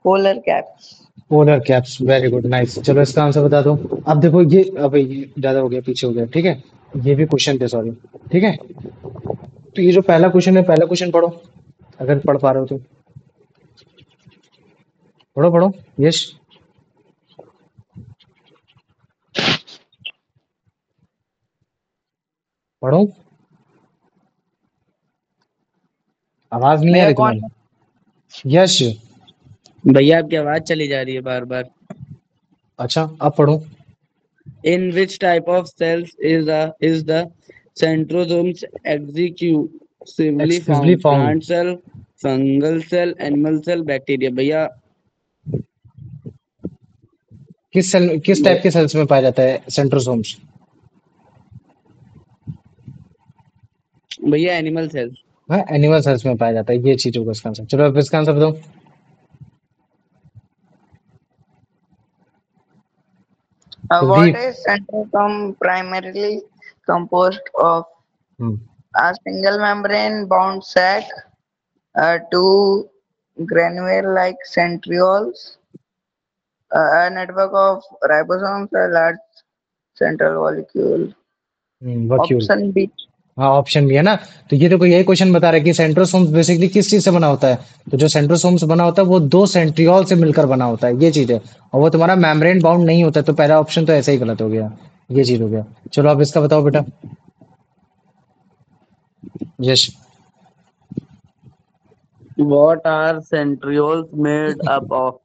Polar caps. Polar caps, very good, nice. चलो इसका आंसर बता दो। अब देखो ये, अबे ये ज्यादा हो गया, पीछे हो गया, ठीक है। ये भी क्वेश्चन थे, सॉरी। ठीक है, तो ये जो पहला क्वेश्चन है, पहला क्वेश्चन पढ़ो, अगर पढ़ पा रहे हो तो। पढ़ो पढ़ो। यश, पढ़ो। आवाज नहीं आ भैया रही कौन? तुम्हारी। यश। भैया आपकी आवाज चली जा रही है बार बार। अच्छा, अब पढ़ो। In which type of cells is the centrosomes exclusively exclusively found? Found. Plant cell, fungal cell, animal cell, bacteria. भैया किस सेल, किस टाइप के सेल्स में पाया जाता है सेंट्रोसोम्स? भैया एनिमल सेल। हाँ, एनिमल सेल्स में पाया जाता है, ये चीज होगा इसका आंसर। चलो अब इसका आंसर बताओ। What Kuldeep. is centrosome primarily composed of? Hmm, A single membrane bound sac, two granule-like centrioles, a network of ribosomes, a large central molecule. वक्यूल। Option B. हाँ, ऑप्शन भी है ना। तो ये देखो, यही क्वेश्चन बता रहा है कि सेंट्रोसोम्स बेसिकली किस चीज से बना होता है। तो जो सेंट्रोसोम्स बना होता है वो दो सेंट्रियोल से मिलकर बना होता है, ये चीज है। और वो तुम्हारा मेम्ब्रेन बाउंड नहीं होता, तो पहला ऑप्शन तो ऐसे ही गलत हो गया। ये चीज हो गया। चलो अब इसका बताओ बेटा। यश। What are centrioles made up of?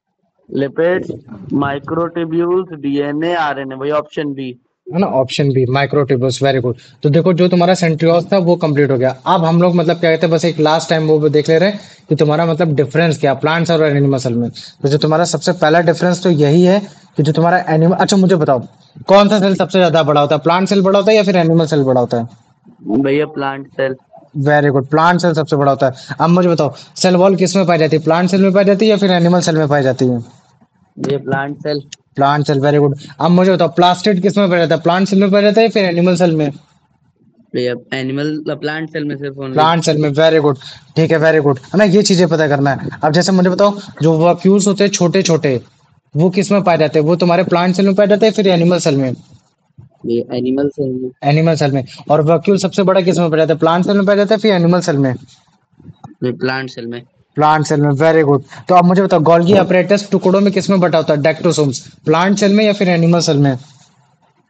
Lipids, microtubules, DNA, RNA. भैया ऑप्शन बी। है ना, option B, microtubules, very good. तो देखो, जो तुम्हारा सेंट्रियोल्स था वो कंप्लीट हो गया। अब हम लोग मतलब क्या कहते हैं, बस एक लास्ट टाइम वो देख ले रहे हैं कि तुम्हारा मतलब डिफरेंस क्या प्लांट सेल और एनिमल सेल में। तो जो तुम्हारा सबसे पहला डिफरेंस तो यही है कि जो तुम्हारा एनिमल, अच्छा मुझे बताओ, कौन सा सेल सबसे ज्यादा बड़ा होता है, प्लांट सेल बड़ा होता है या फिर एनिमल सेल बड़ा होता है? भैया plant cell. Very good, plant cell सबसे बड़ा होता है। अब मुझे बताओ, सेल वॉल किस में पाई जाती है, प्लांट सेल में पाई जाती है या फिर एनिमल सेल में पाई जाती है? भैया plant cell. Plant cell, very good. अब मुझे बताओ, प्लास्टिड किस में पाया जाता है, प्लांट सेल में पाया जाता है या फिर एनिमल सेल में? भैया एनिमल प्लांट सेल में सिर्फ ओनली। प्लांट सेल में, वेरी गुड। ठीक है, वेरी गुड, है ना, ये चीजें पता करना है। अब जैसे मुझे बताओ, जो वैक्यूल्स होते हैं छोटे छोटे, वो किस में पाए जाते हैं, वो तुम्हारे प्लांट सेल में पाए जाते हैं फिर एनिमल सेल में? भैया एनिमल सेल में। एनिमल सेल में। और वैक्यूल सबसे बड़ा किस में पाया जाता है, प्लांट सेल में पाया जाता है फिर एनिमल सेल में? भैया प्लांट सेल में। प्लांट सेल में, वेरी गुड। तो अब मुझे बताओ, गोल्गी अपरेटस टुकड़ों में किस में बटा होता है, डेक्टोसोम्स, प्लांट सेल में या फिर एनिमल सेल में?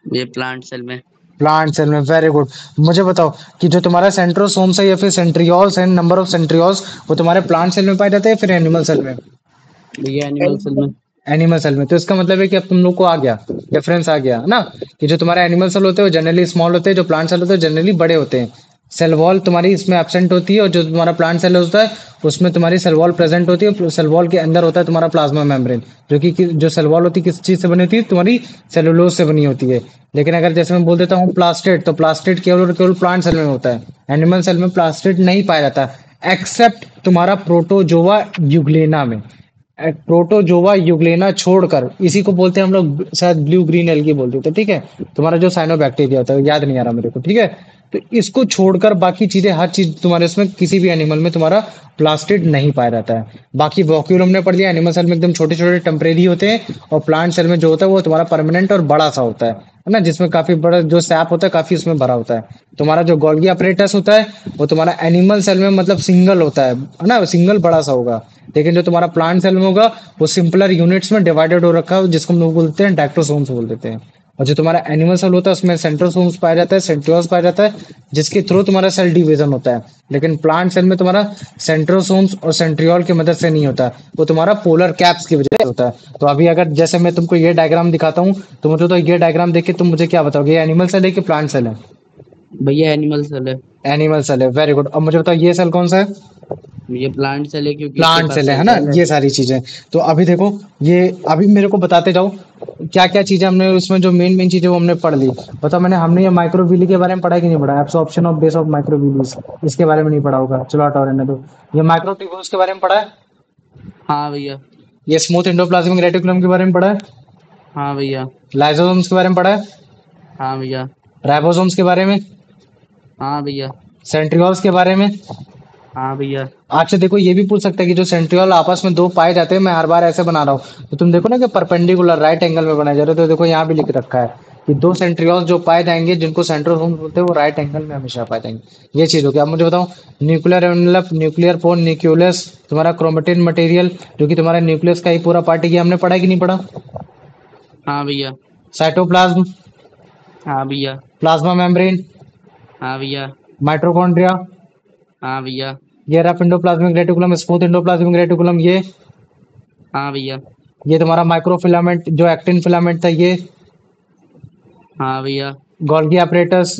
भैया प्लांट सेल में। प्लांट सेल में, वेरी गुड। मुझे बताओ कि जो तुम्हारा सेंट्रोसोम्स है या फिर सेंट्रियोल्स है, नंबर ऑफ सेंट्रियोल्स, वो तुम्हारे प्लांट सेल में पाए जाते हैं या फिर एनिमल सेल में? भैया एनिमल सेल में। एनिमल सेल में। तो इसका मतलब है कि अब तुम लोग को आ गया, डिफरेंस आ गया, है ना, कि जो तुम्हारे एनिमल सेल होते हैं वो जनरली स्मॉल होते हैं, जो प्लांट सेल होते हैं जनरली बड़े होते हैं। सेल वॉल तुम्हारी इसमें एब्सेंट होती है, और जो तुम्हारा प्लांट सेल होता है उसमें तुम्हारी सेल वॉल प्रेजेंट होती है। सेल वॉल के अंदर होता है तुम्हारा प्लाज्मा मेम्ब्रेन, जो कि जो सेल वॉल होती है किस चीज से बनी होती है, तुम्हारी सेलुलोज से बनी होती है। लेकिन अगर जैसे मैं बोल देता हूँ प्लास्टिड, तो प्लास्टिड केवल और केवल प्लांट सेल में होता है, एनिमल सेल में प्लास्टिड नहीं पाया जाता, एक्सेप्ट तुम्हारा प्रोटोजोआ यूग्लेना में। प्रोटोजोआ यूग्लेना छोड़कर, इसी को बोलते हैं हम लोग शायद ब्लू ग्रीन एल्गी बोलते थे, ठीक है। तुम्हारा जो साइनोबैक्टीरिया होता है, याद नहीं आ रहा मेरे को, ठीक है। तो इसको छोड़कर बाकी चीजें, हर चीज तुम्हारे उसमें किसी भी एनिमल में तुम्हारा प्लास्टिड नहीं पाया जाता है। बाकी वॉक्यूल हमने पढ़ लिया, एनिमल सेल में एकदम छोटे छोटे टेम्परेरी होते हैं, और प्लांट सेल में जो होता है वो तुम्हारा परमानेंट और बड़ा सा होता है ना, जिसमें काफी बड़ा जो सैप होता है काफी उसमें भरा होता है। तुम्हारा जो गोल्गी अपरेटस होता है वो तुम्हारा एनिमल सेल में मतलब सिंगल होता है ना, सिंगल बड़ा सा होगा। लेकिन जो तुम्हारा प्लांट सेल में होगा वो सिंपलर यूनिट्स में डिवाइडेड हो रखा है, जिसको हम लोग बोलते हैं डैक्टोसोम्स बोल देते हैं। और जो तुम्हारा एनिमल सेल होता है उसमें सेंट्रोसोम्स पाया जाता है, सेंट्रियोल्स पाया जाता है, जिसके थ्रू तुम्हारा सेल डिवीजन होता है। लेकिन प्लांट सेल में तुम्हारा सेंट्रोसोम्स और सेंट्रियोल की मदद से नहीं होता, वो तुम्हारा पोलर कैप्स की वजह से होता है। तो अभी अगर जैसे मैं तुमको ये डायग्राम दिखाता हूँ, तो मुझे तो ये डायग्राम देख के तुम मुझे क्या बताओगे, ये एनिमल सेल है कि प्लांट सेल है? भैया एनिमल सेल है। एनिमल सेल है, वेरी गुड। अब मुझे बताओ ये सेल कौन सा है? ये प्लांट सेल है क्योंकि इसके प्लांट पास सेल है सेल ना, वॉल है। ये सारी चीजें। तो अभी देखो, ये अभी मेरे को बताते जाओ क्या क्या चीजें हमने उसमें, जो मेन मेन चीजें वो हमने पढ़ ली। बताओ, हमने ये माइक्रोविली के बारे में पढ़ा है कि नहीं पढ़ा, एब्सॉर्प्शन ऑफ बेस ऑफ माइक्रोविलीज, इसके बारे में नहीं पढ़ा होगा, चलो हटाओ रहने दो। ये माइक्रोट्यूब्यूल्स के बारे में पढ़ा है? हाँ भैया। ये स्मूथ एंडोप्लाज्मिक रेटिकुलम के बारे में पढ़ा है? हाँ भैया। लाइसोसोम्स के बारे में पढ़ा है? हाँ भैया। राइबोसोम्स के बारे में? हाँ भैया। सेंट्रियोल्स के बारे में? हाँ भैया। आपसे देखो ये भी पूछ सकता है कि जो सेंट्रियोल आपस में दो पाए जाते हैं, मैं हर बार ऐसे बना रहा हूँ, तो तुम देखो ना कि परपेंडिकुलर राइट एंगल में बनाए जा रहे हो, तो देखो यहाँ भी लिख रखा है कि दो सेंट्रियोल्स जो पाए जाएंगे जिनको सेंट्रोसोम्स बोलते हैं वो राइट एंगल में हमेशा पाए जाएंगे। ये चीज हो गया। अब मुझे बताओ, न्यूक्लियर एनवेलप, न्यूक्लियर पोन, न्यूक्लियस, तुम्हारा क्रोमेटिन मटेरियल जो कि तुम्हारा न्यूक्लियस का ही पूरा पार्ट है, ये हमने पढ़ा है कि नहीं पढ़ा? हाँ भैया। साइटोप्लाज्म, हाँ भैया। प्लाज्मा मेम्ब्रेन, हाँ भैया। माइटोकॉन्ड्रिया, हाँ भैया। ये rough endoplasmic reticulum, smooth endoplasmic reticulum, हाँ भैया। ये तुम्हारा माइक्रोफिलामेंट जो एक्टिन फिलामेंट था, ये हाँ भैया। गोल्गी apparatus,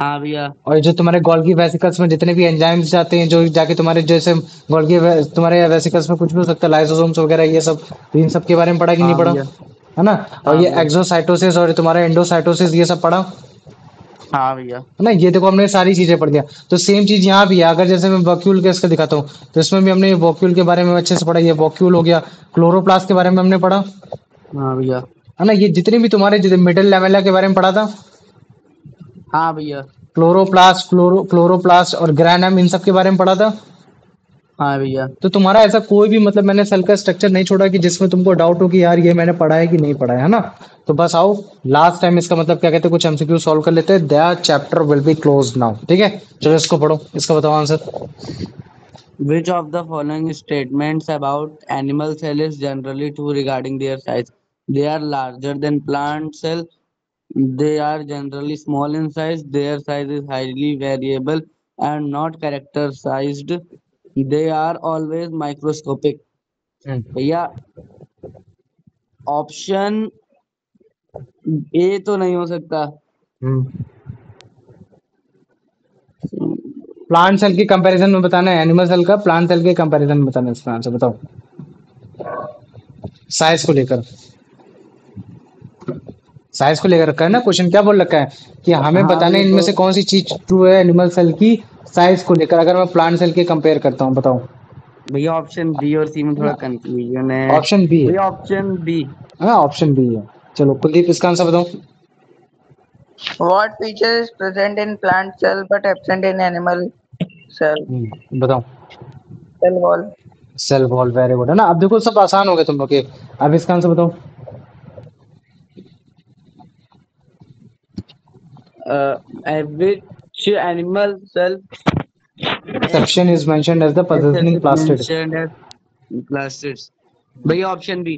हाँ भैया। और जो तुम्हारे गोल्गी वेसिकल्स में जितने भी एंजाइम्स जाते हैं जो जाके तुम्हारे जैसे तुम्हारे वेसिकल्स में कुछ भी हो सकता है, लाइसोसोम्स वगैरह, ये सब, तो इन सब के बारे में पढ़ा कि नहीं हाँ पढ़ा? भैया। है ना? और हाँ ये भैया। एक्सोसाइटोसिस और तुम्हारा एंडोसाइटोसिस, ये सब पढ़ा? हाँ भैया। है ना? ये देखो हमने सारी चीजें पढ़ लिया। तो सेम चीज यहाँ भी है। अगर जैसे मैं वॉक्यूल केस का दिखाता हूँ, तो इसमें भी हमने वॉक्यूल के बारे में अच्छे से पढ़ा। ये वॉक्यूल हो गया। क्लोरोप्लास्ट के बारे में हमने पढ़ा। हाँ भैया। है ना? ये जितने भी तुम्हारे मिडिल लेमेला के बारे में पढ़ा था, हाँ भैया। क्लोरोप्लास्ट, क्लोरोप्लास्ट और ग्रैनम, इन सब के बारे में पढ़ा था। हाँ भैया। तो तुम्हारा ऐसा कोई भी मतलब मैंने सेल का स्ट्रक्चर नहीं छोड़ा कि जिसमें तुमको डाउट हो कि यार ये मैंने पढ़ा है कि नहीं पढ़ा है ना? तो बस आओ, लास्ट टाइम इसका मतलब क्या कहते हैं, कुछ एमसीक्यू सॉल्व कर लेते हैं। That chapter will be close now. ठीक है, चलो इसको पढ़ो, इसका बताओ answer. Which of the following statements about animal cell is generally true regarding their size? They are larger than plant cell. They are generally small in size. Their size is highly variable and not characterized. They are always microscopic. हम्म। भैया, option A तो नहीं हो सकता। हम्म। Plant cell की comparison में बताना है, animal cell का प्लांट सेल के कंपैरिजन में बताना है इसका आंसर, बताओ साइज को लेकर। साइज को लेकर रखा है ना क्वेश्चन, क्या बोल रखा है कि हमें हाँ बताना भैया, है इनमें तो से कौन सी चीज ट्रू है एनिमल सेल की साइज को लेकर, अगर मैं प्लांट सेल के कंपेयर करता हूँ, बताओ। भैया ऑप्शन बी और सी में है थोड़ा ना? कंफ्यूजन है। ऑप्शन बी है। भैया ऑप्शन बी। हाँ, ऑप्शन बी है। चलो कुलदीप, इसका आंसर बताओ। What feature is present in plant cell but absent in animal cell? बताओ। Cell wall. Cell wall, very good. है ना? अब देखो सब आसान हो गए तुम लोग के। अब इसका आंसर बताओ। Which animal cell section is mentioned as the positioning is plastid. mentioned as plastids? भैया ऑप्शन बी।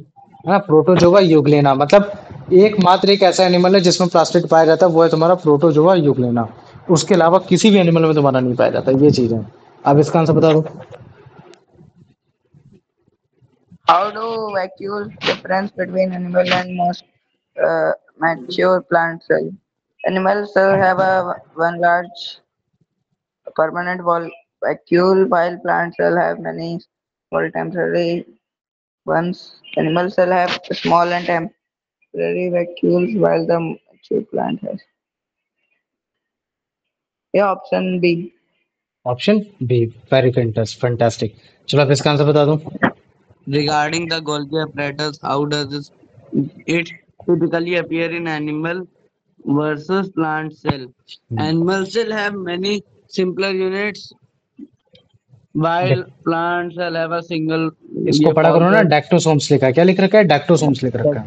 है ना? प्रोटोजोआ यूग्लेना, मतलब एकमात्र एक ऐसा एनिमल है जिसमें प्लास्टिड पाया जाता है, वो है तुम्हारा प्रोटोजोआ यूग्लेना। उसके अलावा किसी भी एनिमल में तुम्हारा नहीं पाया जाता, ये चीज है। अब इसका आंसर बता दो। How do vacuoles difference between animal and most mature plant cell? Animal cell have a one large permanent vacuole, while plant cell have many small temporary ones. Animal cell have small and temporary vacuoles, while the mature plant has. Yeah, option B. Option B, very fantastic. चलो अब इसका answer बता दो। Regarding the Golgi apparatus, how does it typically appear in animal versus plant cell? Animal cell have many simpler units, while plant cell have a single इसको ये पढ़ा करो ना, complex. डैक्टोसोम्स लिखा है, क्या लिख रखा है? डैक्टोसोम्स लिख रखा है।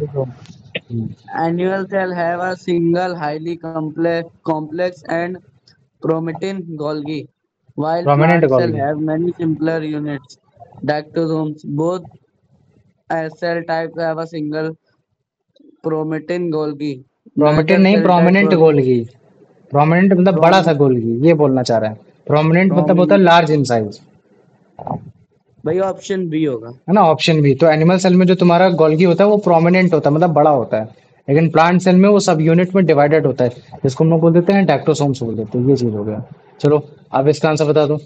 Annual cell have a single highly complex and chromatin Golgi, while prominent plant cell Golgi. have many simpler units. Dactosomes. Both cell types have a single chromatin Golgi. प्रोमिटेंट Neither नहीं, cell type prominent possesses Golgi. Prominent मतलब बड़ा सा prominent. Golgi, ये बोलना चाह रहा है। Prominent मतलब होता है prominent. Large in size. भाई ऑप्शन बी होगा। है ना? Option B. तो एनिमल सेल में जो तुम्हारा गोल्गी होता है वो प्रोमिनेंट होता है, मतलब बड़ा होता है। लेकिन प्लांट सेल में वो सब यूनिट में डिवाइडेड होता है, जिसको हम लोग बोल देते हैं डैक्टोसोम्स बोल देते हैं। ये चीज हो गया। चलो अब इसका आंसर बता दो।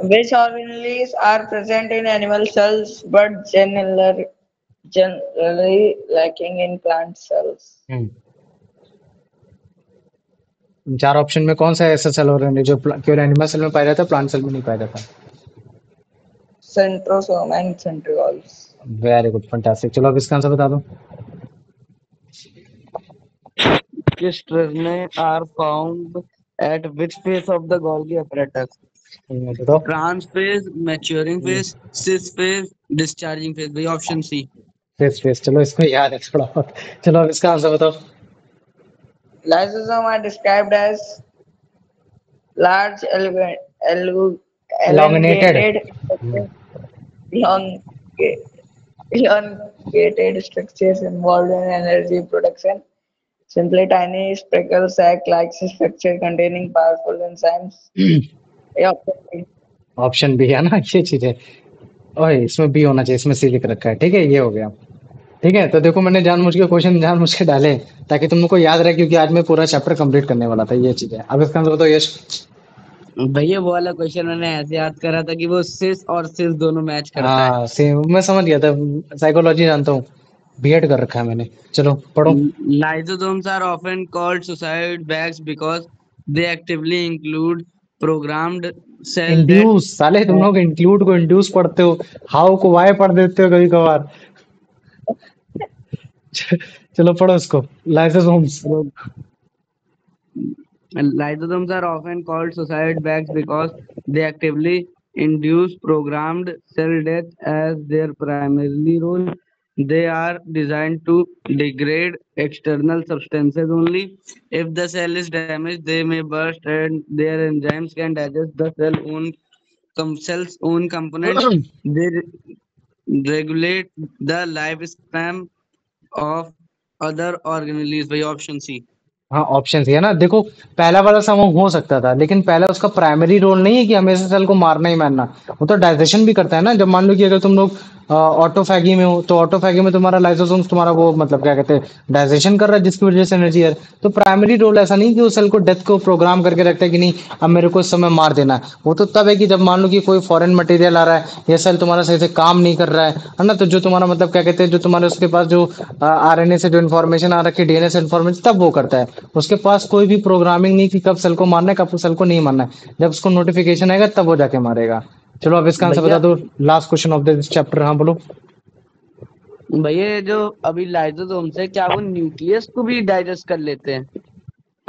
Which organelles are present in animal cells but generally lacking in plant cells? चार ऑप्शन में कौन सा ऐसा सेल ऑर्गन है जो केवल एनिमल सेल में पाया जाता है, प्लांट सेल में नहीं पाया जाता? centrosome and centrioles. Very good, fantastic. चलो अब इसका आंसर बता दो। Cisternae are found at which phase of the Golgi apparatus? बताओ। Trans phase, maturing phase, cis phase, discharging phase. भाई ऑप्शन सी। फेस फेस, चलो इसको याद है थोड़ा बहुत। चलो अब इसका आंसर बताओ। Lysosomes are described as large elongated। elongated elonga- elongated structures involved in energy production. Simply tiny speckle sac-like structure containing powerful enzymes. Yeah. Option B है ना, ये चीज है। ओए, इसमें बी होना चाहिए, इसमें सी लिख रखा है। ठीक है, ये हो गया। ठीक है, तो देखो मैंने जानबूझ के क्वेश्चन जानबूझ के डाले ताकि तुम लोग को याद रहे, क्योंकि आज मैं पूरा चैप्टर कंप्लीट करने वाला था। ये चीज है। अब इसका आंसर बताओ यश। भैया वो वाला क्वेश्चन मैंने ऐसे याद करा था कि वो सिस और सिस दोनों मैच करता है। हाँ सेम, मैं समझ गया था। साइकोलॉजी जानता हूँ, बीएड कर रखा है मैंने। चलो पढ़ो। Lysosomes are often called suicide bags because they actively include programmed cell death. Induce, साले तुम लोग इंक्लूड को इंड्यूस पढ़ते हो, हाउ को वाई पढ़ देते हो कभी कभार। चलो पढ़ो इसको। Lysosomes. Lysosomes are often called suicide bags because they actively induce programmed cell death as their primary role. They are designed to degrade external substances only. If the cell is damaged, they may burst and their enzymes can digest the cell's own components. They regulate the lifespan of other organelles by option C. हाँ, option है ना। देखो, पहला वाला सम हो सकता था, लेकिन पहला उसका प्राइमरी रोल नहीं है कि हमेशा सेल को मारना ही मारना। वो तो डाइजेशन भी करता है ना। जब मान लो कि अगर तुम लोग ऑटोफैगी में हो, तो ऑटोफैगी में तुम्हारा लाइसोसोम्स तुम्हारा वो मतलब क्या कहते हैं, डाइजेशन कर रहा है, जिसकी वजह से एनर्जी है। तो प्राइमरी रोल ऐसा नहीं कि वो सेल को डेथ को प्रोग्राम करके रखता है कि नहीं अब मेरे को इस समय मार देना है। वो तो तब है कि जब मान लो कि कोई फॉरेन मटेरियल आ रहा है, या सेल तुम्हारा सही से काम नहीं कर रहा है ना, तो जो तुम्हारा मतलब क्या कहते हैं, जो तुम्हारे उसके पास जो आरएनए से जो इन्फॉर्मेशन आ रखी है, डीएनए से इन्फॉर्मेशन, तब वो करता है। उसके पास कोई भी प्रोग्रामिंग नहीं कि कब सेल को मारना है, कब सेल को नहीं मारना है। जब उसको नोटिफिकेशन आएगा तब वो जाके मारेगा। चलो अब इसका आंसर बता भैया दो। Last question of this chapter. हाँ बोलो। भैया ये जो अभी लाइसोसोम्स है क्या वो न्यूक्लियस को भी डाइजेस्ट कर लेते हैं?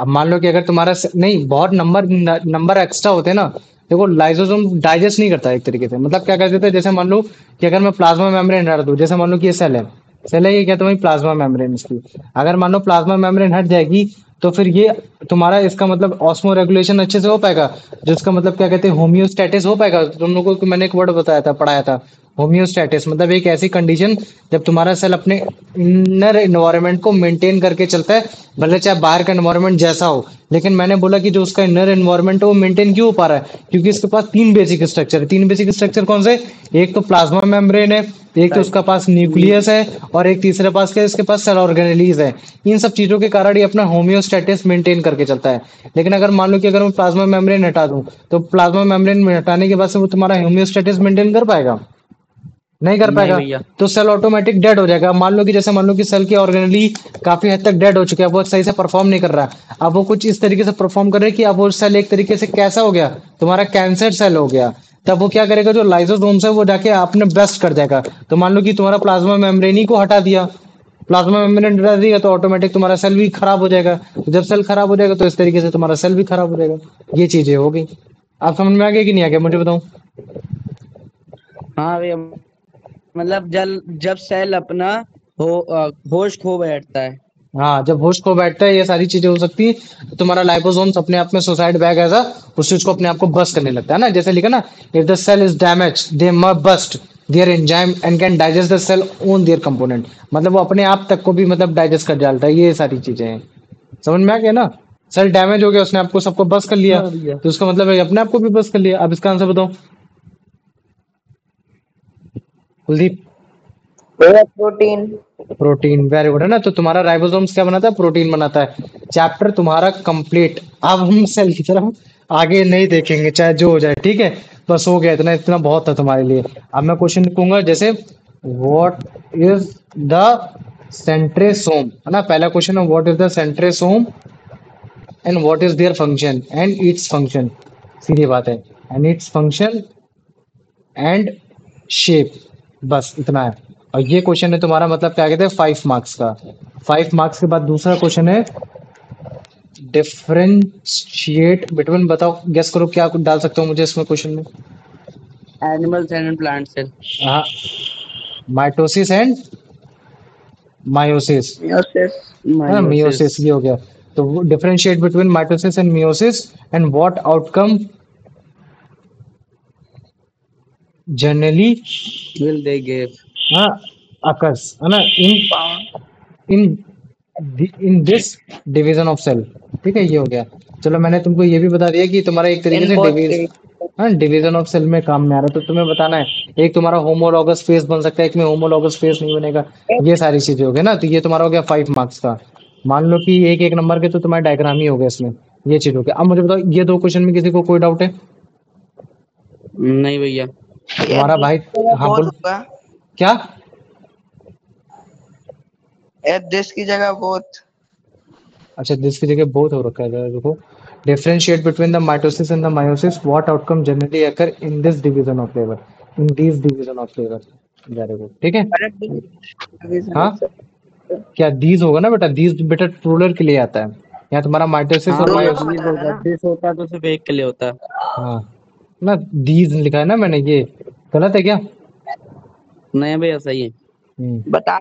अब मान लो कि अगर तुम्हारा नहीं, बहुत नंबर नंबर एक्स्ट्रा होते हैं ना। देखो, लाइसोसोम डाइजेस्ट नहीं करता एक तरीके से। मतलब क्या कर देते हैं, जैसे मान लो कि अगर मैं प्लाज्मा मेम्ब्रेन हटा दूं, जैसे मान लो कि ये सेल है, सेल है, ये क्या तुम्हारी प्लाज्मा मेम्ब्रेन इसकी। अगर मान लो प्लाज्मा मेम्ब्रेन हट जाएगी, तो फिर ये तुम्हारा इसका मतलब ऑस्मो रेगुलेशन अच्छे से हो पाएगा, जिसका मतलब क्या कहते हैं, होम्योस्टेटिस हो पाएगा। तुम लोगों को मैंने एक वर्ड बताया था, पढ़ाया था, होम्योस्टेटिस। मतलब एक ऐसी कंडीशन जब तुम्हारा सेल अपने इनर एनवायरनमेंट को मेंटेन करके चलता है, भले चाहे बाहर का एनवायरनमेंट जैसा हो। लेकिन मैंने बोला कि जो उसका इनर एनवायरनमेंट है वो मेंटेन क्यों हो पा रहा है, क्योंकि इसके पास तीन बेसिक स्ट्रक्चर है। तीन बेसिक स्ट्रक्चर कौन से? एक तो प्लाज्मा मेम्ब्रेन है, एक तो उसका पास न्यूक्लियस है, और एक तीसरे पास क्या है, इसके पास सेल ऑर्गेनेलीज है। इन सब चीजों के कारण ये अपना होम्योस्टेटिस मेंटेन करके चलता है। लेकिन अगर मान लो कि अगर मैं प्लाज्मा मेम्ब्रेन हटा दूं, तो प्लाज्मा मेम्ब्रेन में हटाने के बाद से वो तुम्हारा होम्योस्टेटिस मेंटेन कर पाएगा? नहीं कर नहीं पाएगा। भैया। तो सेल ऑटोमेटिक डेड हो जाएगा। मान लो कि जैसे मान लो कि सेल की ऑर्गेनली काफी हद तक डेड हो चुके हैं, वो सही से परफॉर्म नहीं कर रहा है। अब वो कुछ इस तरीके से परफॉर्म कर रहे हैं कि अब वो सेल एक तरीके से कैसा हो गया, तुम्हारा कैंसर सेल हो गया। तब वो क्या करेगा, जो लाइसोसोम्स है वो जाके आपने बेस्ट कर जाएगा। तो मान लो कि तुम्हारा प्लाज्मा मेम्ब्रेन ही को हटा दिया, प्लाज्मा मेम्ब्रेन हटा दिया, तो ऑटोमेटिक तुम्हारा सेल भी खराब हो जाएगा। तो जब सेल खराब हो जाएगा, तो इस तरीके से तुम्हारा सेल भी खराब हो जाएगा। ये चीजें हो गई। आप समझ में आ गया कि नहीं आ गया, मुझे बताओ। हाँ भैया मतलब जल जब सेल अपना होश खो बैठता है। हाँ, जब होस्ट को बैठता है, ये सारी चीजें हो सकती है। तुम्हारा लाइपोसोम्स अपने आप में सुसाइड बैग ऐसा उस चीज को अपने आप को बस्ट करने लगता है ना। जैसे लिखा ना, if the cell is damage they must bust their enzyme and can digest the cell own their component. मतलब वो अपने आप तक को भी मतलब डाइजेस्ट कर डालता है। ये सारी चीजें हैं। समझ में आ गया ना। सेल डैमेज हो गया, उसने आपको सबको बस कर लिया, हाँ भैया। तो उसका मतलब है अपने आप को भी बस कर लिया। अब इसका आंसर बताओ Kuldeep. Protein. Protein, very good है ना। तो तुम्हारा राइबोसोम्स क्या बनाता है? प्रोटीन बनाता है। चैप्टर तुम्हारा कंप्लीट। अब हम सेल की तरफ आगे नहीं देखेंगे, चाहे जो हो जाए। ठीक है, बस हो गया इतना, इतना बहुत था तुम्हारे लिए। अब मैं क्वेश्चन लिखूंगा, जैसे व्हाट इज द सेंट्रेसोम, है ना। पहला क्वेश्चन है, what is the centrosome and what is their function and its function. सीधी बात है। And its function and shape, बस इतना है। और ये क्वेश्चन है तुम्हारा मतलब क्या कहते हैं 5 मार्क्स का। 5 मार्क्स के बाद दूसरा क्वेश्चन है डिफरेंशिएट बिटवीन, बताओ गेस करो क्या डाल सकते हो मुझे इसमें क्वेश्चन में। Animal cell and plant cell. हाँ, माइटोसिस एंड मायोसिस, meiosis, है ना, Meiosis मियोसिस ये हो गया। तो differentiate between mitosis and meiosis and what outcome generally will they give? हाँ अकर्स, है ना, in found in in this division of cell. ठीक है, ये हो गया। चलो मैंने तुमको ये भी बता दिया कि तुम्हारा एक तरीके in से both states. हाँ डिवीजन ऑफ सेल में काम में आ रहा है, तो तुम्हें बताना है एक तुम्हारा होमोलॉगस फेस बन सकता है, एक में होमोलॉगस फेस नहीं बनेगा। ये सारी चीजें हो गई ना, तो ये तुम्हारा हो गया 5 मार्क्स का। मान लो कि एक एक नंबर के तो तुम्हारा डायग्राम ही हो गया इसमें। ये चीज हो गया। अब मुझे बताओ ये दो क्वेश्चन में किसी को कोई डाउट है? नहीं भैया। या तुम्हारा this भाई, की जगह हाँ both बोल। होगा, क्या? या this की जगह both. अच्छा, दिस की जगह बहुत हो रखा है, जरा देखो। Differentiate between the mitosis and the meiosis, what outcome generally occur in this division of labour, in this division of labour. Very good, ठीक है। अरे division हाँ, of cell. क्या दीज होगा ना बेटा, दीज बेटा प्लूरल के लिए आता है। यहाँ तुम्हारा माइटोसिस हाँ और भैया दोनों का मायोसिस। दीज बता होगा, देना. दिस होता तो सिर्फ एक के लिए होता। हाँ ना, दीज लिखा है ना मैंने, ये गलत है क्या? नहीं भैया सही है। बता.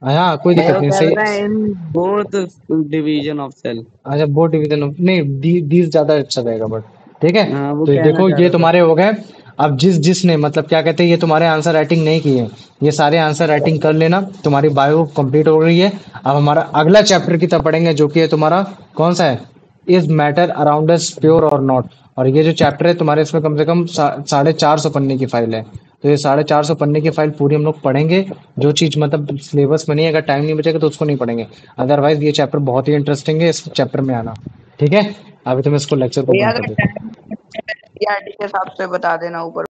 हाँ कोई मैं दिक्कत वो नहीं, कह सही। रहा था in both division of cell. अच्छा, बोर्ड डिवीजन ऑफ नहीं, दीज ज्यादा अच्छा रहेगा बट। ठीक है, हाँ वो तो ये कहना देखो चाह ये रहा था। तुम्हारे हो गए। अब जिसने मतलब क्या कहते हैं, ये तुम्हारे आंसर राइटिंग नहीं किए, ये सारे आंसर राइटिंग कर लेना, तुम्हारी बायो कंप्लीट हो रही है। अब हमारा अगला चैप्टर की तरफ पढ़ेंगे, जो कि है तुम्हारा कौन सा है, is matter around us pure और नॉट। और ये जो चैप्टर है तुम्हारे, इसमें कम से कम 450 पन्ने की फाइल है। तो ये 450 पन्ने की फाइल पूरी हम लोग पढ़ेंगे। जो चीज मतलब सिलेबस में नहीं है, अगर टाइम नहीं बचेगा तो उसको नहीं पढ़ेंगे। अदरवाइज ये चैप्टर बहुत ही इंटरेस्टिंग है, इस चैप्टर में आना। ठीक है, अभी तुम इसको लेक्चर को भैया बंद कर अगर दो। टाइम के हिसाब से बता देना ऊपर.